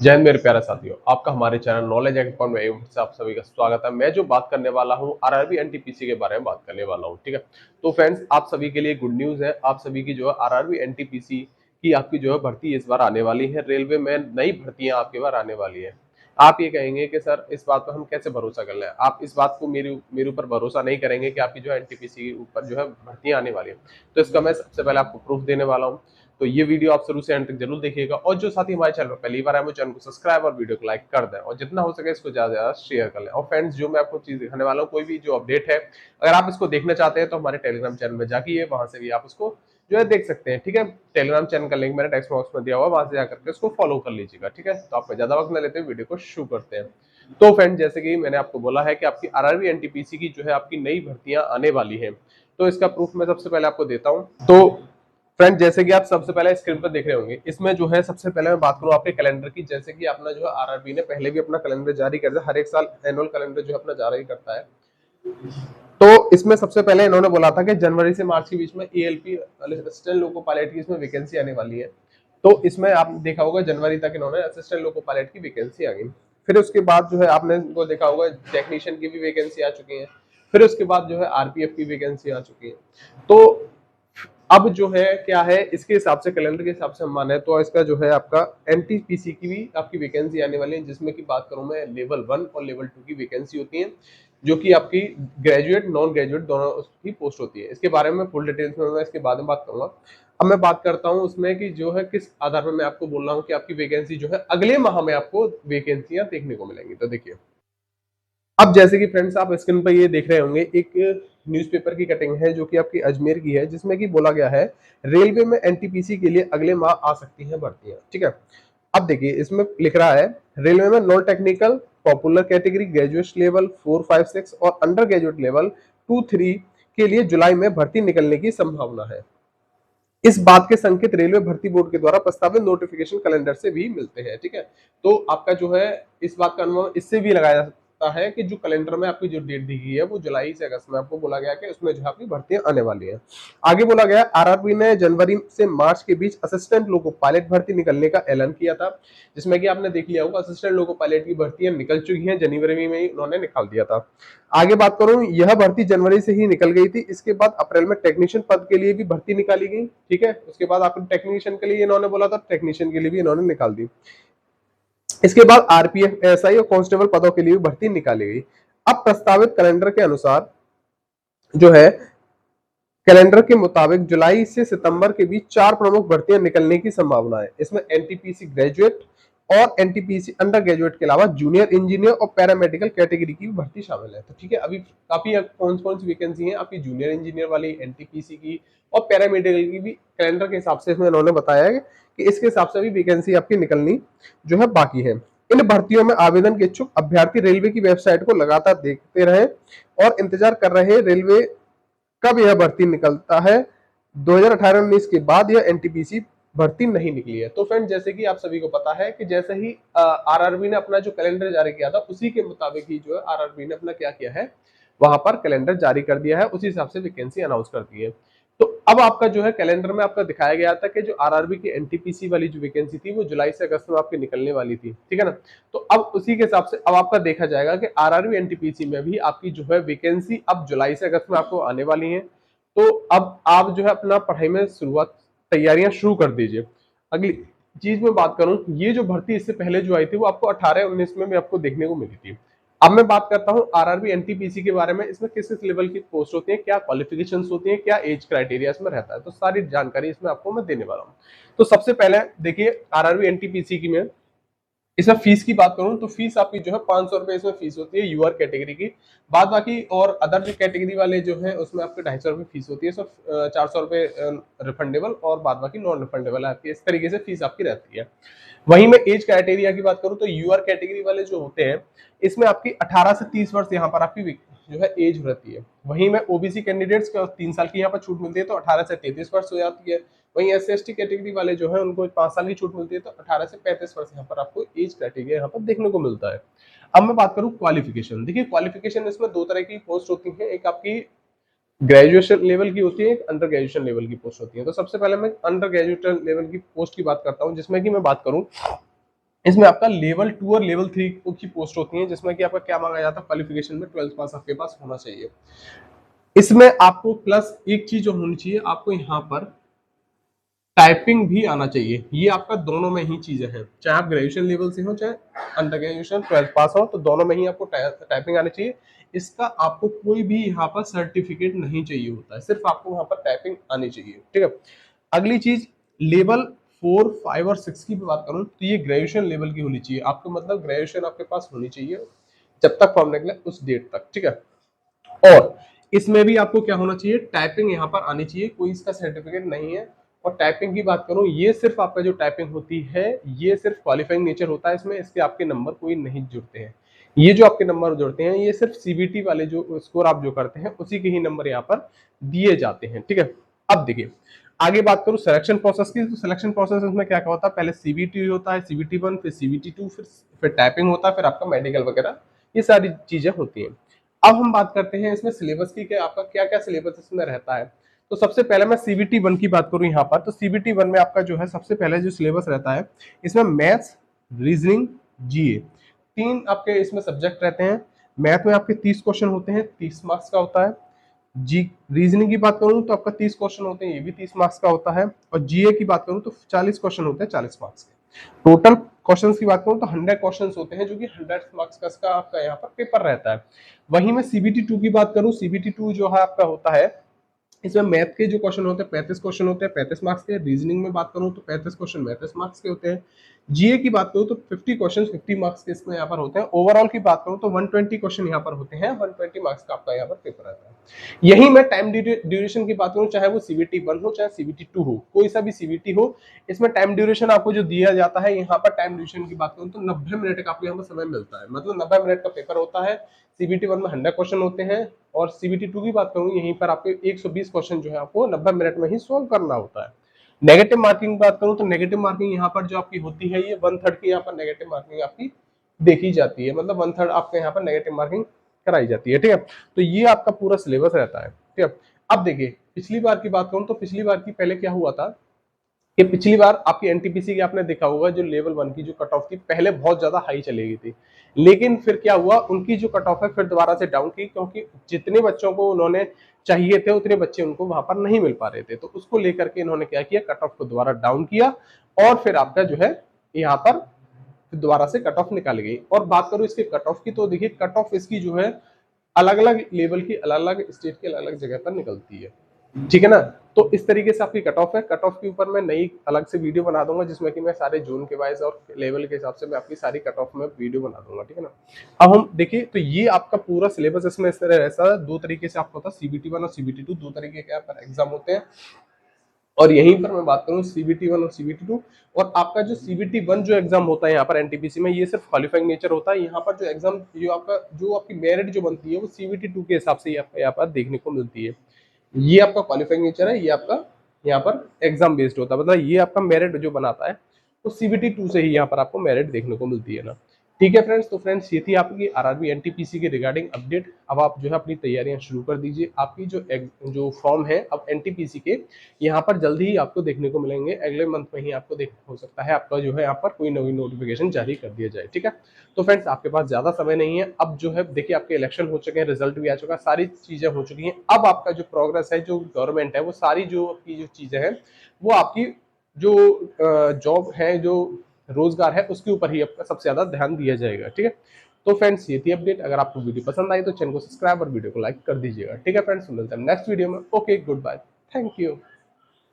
जय हिंद मेरे प्यारे साथियों, आपका हमारे चैनल नॉलेज एक्सपर्ट में से आप सभी का स्वागत है। मैं जो बात करने वाला हूं आरआरबी एनटीपीसी के बारे में बात करने वाला हूं। ठीक है, तो फ्रेंड्स आप सभी के लिए गुड न्यूज है। आप सभी की जो है आरआरबी एनटीपीसी की आपकी जो है भर्ती इस बार आने वाली है। रेलवे में नई भर्तियां आपके बार आने वाली है। आप ये कहेंगे कि सर इस बात पर हम कैसे भरोसा कर लें। आप इस बात को मेरे ऊपर भरोसा नहीं करेंगे कि आपकी जो है एनटीपीसी के ऊपर जो है भर्तियां आने वाली है। तो इसका मैं सबसे पहले आपको प्रूफ देने वाला हूँ। तो ये वीडियो आप शुरू से एंड तक जरूर देखिएगा, और जो साथी हमारे चैनल पर पहली बार आए वो चैनल को सब्सक्राइब और वीडियो को लाइक कर दें, और जितना हो सके इसको ज्यादा से ज्यादा शेयर कर लें। और फ्रेंड्स, जो मैं आपको चीज दिखाने वाला हूँ, कोई भी जो अपडेट है, अगर आप इसको देखना चाहते हैं तो हमारे टेलीग्राम चैनल में जाइए, वहां से भी आप उसको जो है देख सकते हैं। ठीक है, टेलीग्राम चैनल का लिंक मैंने टेक्स्ट बॉक्स में दिया हुआ है, वहां से जाकर के उसको फॉलो कर लीजिएगा। ठीक है, तो आपका ज्यादा वक्त न लेते हुए वीडियो को शुरू करते हैं। तो फ्रेंड, जैसे कि मैंने आपको बोला है कि आपकी आरआरबी एनटीपीसी की जो है आपकी नई भर्तियां आने वाली है, तो इसका प्रूफ मैं सबसे पहले आपको देता हूं। तो फ्रेंड, जैसे कि आप सबसे पहले स्क्रीन पर देख रहे होंगे, इसमें जो है सबसे पहले मैं बात करूं आपके कैलेंडर की। जैसे कि अपना जो है आरआरबी ने पहले भी अपना कैलेंडर जारी कर दिया, हर एक साल एनुअल कैलेंडर जो है अपना जारी करता है। तो इसमें सबसे पहले इन्होंने बोला था कि जनवरी से मार्च के बीच में एएलपी असिस्टेंट लोको पायलट की इसमें वैकेंसी आने वाली है। तो इसमें आपने देखा होगा जनवरी तक इन्होंने असिस्टेंट लोको पायलट की वैकेंसी आ गई। फिर उसके बाद जो है आपने वो देखा होगा टेक्नीशियन की भी वैकेंसी आ चुकी है। फिर उसके बाद जो है आरपीएफ की वैकेंसी आ चुकी है। तो अब जो है क्या है, इसके हिसाब से कैलेंडर के हिसाब से हम माने तो इसका जो है आपका एनटीपीसी की भी आपकी वैकेंसी आने वाली है, जिसमें की बात करूं मैं लेवल 1 और लेवल 2 की वैकेंसी होती है, जो कि आपकी ग्रेजुएट नॉन ग्रेजुएट दोनों की पोस्ट होती है। इसके बारे में फुल डिटेल्स में मैं इसके बाद में बात करूंगा। अब मैं बात करता हूं उसमें कि जो है किस आधार पर मैं आपको बोल रहा हूं कि आपकी वैकेंसी जो है अगले माह में आपको वैकेंसियां देखने को मिलेंगी। तो देखिए, अब जैसे कि फ्रेंड्स आप स्क्रीन पर ये देख रहे होंगे, एक न्यूज़पेपर की कटिंग है जो कि आपकी अजमेर की है, जिसमें कि बोला गया है रेलवे में एनटीपीसी के लिए अगले माह आ सकती हैं भर्तियां। ठीक है, अब देखिए इसमें लिख रहा है रेलवे में non technical popular category graduate level 4, 5, 6 और अंडर ग्रेजुएट लेवल 2, 3 के लिए जुलाई में भर्ती निकलने की संभावना है। इस बात के संकेत रेलवे भर्ती बोर्ड के द्वारा प्रस्तावित नोटिफिकेशन कैलेंडर से भी मिलते हैं। ठीक है, तो आपका जो है इस बात का अनुमान इससे भी लगाया जा सकता है कि जो कैलेंडर में आपकी जो डेट दी गई है वो जुलाई से अगस्त में आपको बोला गया कि उसमें जो है आपकी भर्तियां आने वाली है। आगे बोला गया आरआरबी ने जनवरी से मार्च के बीच असिस्टेंट लोको पायलट भर्ती निकलने का ऐलान किया था, जिसमें कि आपने देख लिया होगा असिस्टेंट लोको पायलट की भर्तियां निकल चुकी हैं, जनवरी में ही उन्होंने निकाल दिया था। आगे बात करूं, यह भर्ती जनवरी से ही निकल गई थी। इसके बाद अप्रैल में टेक्नीशियन पद के लिए भी भर्ती निकाली गई। ठीक है, उसके बाद आपको टेक्नीशियन के लिए इन्होंने बोला था, टेक्नीशियन के लिए भी इन्होंने निकाल दी। इसके बाद आरपीएफ, एसआई और कांस्टेबल पदों के लिए भी भर्ती निकाली गई। अब प्रस्तावित कैलेंडर के अनुसार जो है कैलेंडर के मुताबिक जुलाई से सितंबर के बीच 4 प्रमुख भर्तियां निकलने की संभावना है। इसमें एनटीपीसी ग्रेजुएट और एनटीपीसी अंडर ग्रेजुएट के अलावा जूनियर इंजीनियर और पैरामेडिकल कैटेगरी की भी भर्ती शामिल है। तो ठीक है, अभी काफी कौन कौन सी वैकेंसी है आपकी जूनियर इंजीनियर वाली, एनटीपीसी की और पैरामेडिकल की भी कैलेंडर के हिसाब से इसमें उन्होंने बताया है कि इसके हिसाब से भी वैकेंसी आपकी निकलनी जो है बाकी है। इन भर्तियों में आवेदन के इच्छुक अभ्यर्थी रेलवे की वेबसाइट को लगातार देखते रहे और इंतजार कर रहे रेलवे कब यह भर्ती निकलता है। 2018-19 के बाद यह एनटीपीसी भर्ती नहीं निकली है। तो फ्रेंड, जैसे कि आप सभी को पता है कि जैसे ही आरआरबी ने अपना जो कैलेंडर जारी किया था, उसी के मुताबिक ही जो है आरआरबी ने अपना क्या किया है, वहां पर कैलेंडर जारी कर दिया है, उसी हिसाब से वैकेंसी अनाउंस कर दी है। तो अब आपका जो है कैलेंडर में आपका दिखाया गया था कि जो आरआरबी की एनटीपीसी वाली जो वैकेंसी थी वो जुलाई से अगस्त में आपकी निकलने वाली थी। ठीक है ना, तो अब उसी के हिसाब से अब आपका देखा जाएगा कि आरआरबी एनटीपीसी में भी आपकी जो है वैकेंसी अब जुलाई से अगस्त में आपको आने वाली है। तो अब आप जो है अपना पढ़ाई में शुरुआत तैयारियां शुरू कर दीजिए। अगली चीज में बात करूं, ये जो भर्ती इससे पहले जो आई थी वो आपको 18-19 में भी आपको देखने को मिली थी। अब मैं बात करता हूं आरआरबी एनटीपीसी के बारे में, इसमें किस किस लेवल की पोस्ट होती है, क्या क्वालिफिकेशंस होती है, क्या एज क्राइटेरिया इसमें रहता है, तो सारी जानकारी इसमें आपको मैं देने वाला हूं। तो सबसे पहले देखिए आरआरबी एनटीपीसी की में इसमें फीस की बात करूं तो फीस आपकी जो है 500 रुपए इसमें फीस होती है यूआर कैटेगरी की। बाद बाकी और अदर जो कैटेगरी वाले जो है उसमें आपके 250 रुपए फीस होती है। सब 400 रुपए रिफंडेबल और बाद बाकी नॉन रिफंडेबल है आपकी, इस तरीके से फीस आपकी रहती है। वहीं मैं एज क्राइटेरिया की बात करूं तो यूआर कैटेगरी वाले जो होते हैं इसमें आपकी 18 से 30 वर्ष यहाँ पर आपकी जो है एज रहती है। वहीं में ओबीसी कैंडिडेट्स को 3 साल की यहाँ पर छूट मिलती है, तो 18 से 33 वर्ष हो जाती है। वहीं एससी/एसटी कैटेगरी वाले जो है उनको 5 साल की छूट मिलती है, तो 18 से 35 वर्ष यहाँ पर आपको एज क्राइटेरिया यहाँ पर देखने को मिलता है। अब मैं बात करूं क्वालिफिकेशन, देखिए क्वालिफिकेशन इसमें 2 तरह की पोस्ट होती है, एक आपकी ग्रेजुएशन लेवल की होती है, एक अंडर ग्रेजुएशन लेवल की पोस्ट होती है। तो सबसे पहले मैं अंडर ग्रेजुएशन लेवल की पोस्ट की बात करता हूँ, जिसमें कि मैं बात करूं इसमें आपका लेवल 2 और लेवल 3 की पोस्ट होती है, जिसमें कि आपका क्या मांगा जाता है, क्वालिफिकेशन में 12th पास आपके पास होना चाहिए। इसमें आपको प्लस एक चीज जो होनी चाहिए, आपको यहाँ पर टाइपिंग भी आना चाहिए। ये आपका दोनों में ही चीजें हैं, चाहे आप ग्रेजुएशन लेवल से हो चाहे अंडर ग्रेजुएशन 12th पास हो, तो दोनों में ही आपको टाइपिंग आनी चाहिए। इसका आपको कोई भी यहाँ पर सर्टिफिकेट नहीं चाहिए होता है, सिर्फ आपको वहां पर टाइपिंग आनी चाहिए, ठीक है। अगली चीज, लेवल 4, 5 और 6 की बात करूं तो ये ग्रेजुएशन लेवल की होनी चाहिए आपको, मतलब ग्रेजुएशन आपके पास होनी चाहिए जब तक फॉर्म निकले उस डेट तक, ठीक है। और इसमें भी आपको क्या होना चाहिए, टाइपिंग यहाँ पर आनी चाहिए, कोई इसका सर्टिफिकेट नहीं है। और टाइपिंग की बात करूं, ये सिर्फ आपका जो टाइपिंग होती है ये सिर्फ क्वालिफाइंग नेचर होता है, इसमें इसके आपके नंबर कोई नहीं जुड़ते हैं। ये जो आपके नंबर जुड़ते हैं ये सिर्फ सीबीटी वाले जो स्कोर आप जो करते हैं उसी के ही नंबर यहाँ पर दिए जाते हैं, ठीक है। अब देखिए आगे बात करूं सिलेक्शन प्रोसेस की, तो सिलेक्शन प्रोसेस में क्या क्या होता है, पहले सीबीटी होता है, सीबीटी 1, फिर सीबीटी 2, फिर टाइपिंग होता है, फिर आपका मेडिकल वगैरह, ये सारी चीजें होती हैं। अब हम बात करते हैं इसमें सिलेबस की, आपका क्या क्या सिलेबस इसमें रहता है। तो सबसे पहले मैं सीबीटी 1 की बात करूं यहाँ पर, तो सीबीटी 1 में आपका जो है सबसे पहले जो सिलेबस रहता है, इसमें मैथ्स, रीजनिंग, जीए, 3 आपके इसमें सब्जेक्ट रहते हैं। मैथ में आपके 30 क्वेश्चन होते हैं, 30 मार्क्स का होता है। जी रीजनिंग की बात करूं तो आपका 30 क्वेश्चन होते हैं, ये भी 30 मार्क्स का होता है। और जीए की बात करूं तो 40 क्वेश्चन होते हैं, 40 मार्क्स के। टोटल क्वेश्चंस की बात करूं तो 100 क्वेश्चंस होते हैं, जो कि 100 मार्क्स का आपका यहाँ पर पेपर रहता है। वहीं मैं सीबीटी 2 की बात करूं, सीबीटी 2 जो है आपका होता है, इसमें मैथ के जो क्वेश्चन होते हैं 35 क्वेश्चन होते हैं, 35 मार्क्स के। रीजनिंग में बात करूं तो 35 क्वेश्चन 35 मार्क्स के होते हैं। जीए की बात करूं तो 50 क्वेश्चन 50 मार्क्स के इसमें यहाँ पर होते हैं। ओवरऑल की बात करूं तो 120 क्वेश्चन यहाँ पर होते हैं, 120 मार्क्स का आपका यहाँ पर पेपर रहता है। यही मैं टाइम ड्यूरेशन की बात करूं, चाहे वो सीबीटी 1 हो चाहे सीबीटी 2 हो, कोई सा भी सीबीटी हो, इसमें टाइम ड्यूरेशन आपको जो दिया जाता है, यहाँ पर टाइम ड्यूरेशन की बात करूं तो 90 मिनट का आपको यहाँ पर समय मिलता है, मतलब 90 मिनट का पेपर होता है। सीबीटी 1 में 100 क्वेश्चन होते हैं, और सीबीटी 2 की बात करूं यहीं पर आपके 120 क्वेश्चन जो है आपको 90 मिनट में ही सोल्व करना होता है। नेगेटिव मार्किंग बात करूं तो नेगेटिव मार्किंग यहाँ पर जो आपकी होती है, ये 1/3 की यहाँ पर नेगेटिव मार्किंग आपकी देखी जाती है, मतलब 1/3 आपके यहाँ पर नेगेटिव मार्किंग कराई जाती है, ठीक है। तो ये आपका पूरा सिलेबस रहता है, ठीक है। अब देखिए पिछली बार की बात करूं तो पिछली बार की पहले क्या हुआ था कि पिछली बार आपकी एनटीपीसी की आपने देखा होगा, जो लेवल 1 की जो कट ऑफ थी पहले बहुत ज्यादा हाई चली गई थी, लेकिन फिर क्या हुआ, उनकी जो कट ऑफ है फिर दोबारा से डाउन की, क्योंकि जितने बच्चों को उन्होंने चाहिए थे उतने बच्चे उनको वहां पर नहीं मिल पा रहे थे, तो उसको लेकर के इन्होंने क्या किया, कट ऑफ को दोबारा डाउन किया, और फिर आपका जो है यहाँ पर दोबारा से कट ऑफ निकाल गई। और बात करूं इसके कट ऑफ की, तो देखिए कट ऑफ इसकी जो है अलग अलग लेवल की, अलग अलग स्टेट की अलग अलग जगह पर निकलती है, ठीक है ना। तो इस तरीके से आपकी कट ऑफ है। कट ऑफ के ऊपर मैं नई अलग से वीडियो बना दूंगा, जिसमें कि मैं सारे जोन के वाइज और लेवल के हिसाब से मैं आपकी सारी कट ऑफ में वीडियो बना दूंगा, ठीक है ना। अब हम देखिए, तो ये आपका पूरा सिलेबस इसमें इस तरह ऐसा दो तरीके से आपको होता है, सीबीटी 1 और सीबीटी 2 दो तरीके के पर एग्जाम होते हैं। और यहीं पर मैं बात करूं सीबीटी 1 और सीबीटी 2, और आपका जो सीबीटी 1 जो एग्जाम होता है यहाँ पर एनटीपीसी में, ये सिर्फ क्वालिफाइंग नेचर होता है। यहाँ पर जो एग्जाम जो आपकी मेरिट जो बनती है वो सीबीटी 2 के हिसाब से आपको यहाँ पर देखने को मिलती है। ये आपका क्वालिफाइंग नेचर है, ये आपका यहाँ पर एग्जाम बेस्ड होता है, मतलब ये आपका मेरिट जो बनाता है तो सीबीटी 2 से ही यहाँ पर आपको मेरिट देखने को मिलती है ना। ठीक है फ्रेंड्स, तो फ्रेंड्स ये थी आपकी आरआरबी एनटीपीसी के रिगार्डिंग अपडेट। अब आप जो है अपनी तैयारियां शुरू कर दीजिए। आपकी जो फॉर्म है अब एनटीपीसी के यहाँ पर जल्दी ही आपको देखने को मिलेंगे, अगले मंथ में ही आपको देख हो सकता है आपका जो है यहाँ पर कोई नई नोटिफिकेशन जारी कर दिया जाए, ठीक है। तो फ्रेंड्स आपके पास ज्यादा समय नहीं है, अब जो है देखिए आपके इलेक्शन हो चुके हैं, रिजल्ट भी आ चुका है, सारी चीजें हो चुकी हैं। अब आपका जो प्रोग्रेस है, जो गवर्नमेंट है, वो सारी जो आपकी जो चीजें हैं वो आपकी जो जॉब है, जो रोजगार है, उसके ऊपर ही आपका सबसे ज्यादा ध्यान दिया जाएगा, ठीक है। तो फ्रेंड्स ये थी अपडेट। अगर आपको वीडियो पसंद आई तो चैनल को सब्सक्राइब और वीडियो को लाइक कर दीजिएगा, ठीक है फ्रेंड्स। मिलते हैं नेक्स्ट वीडियो में। Okay, goodbye, thank you.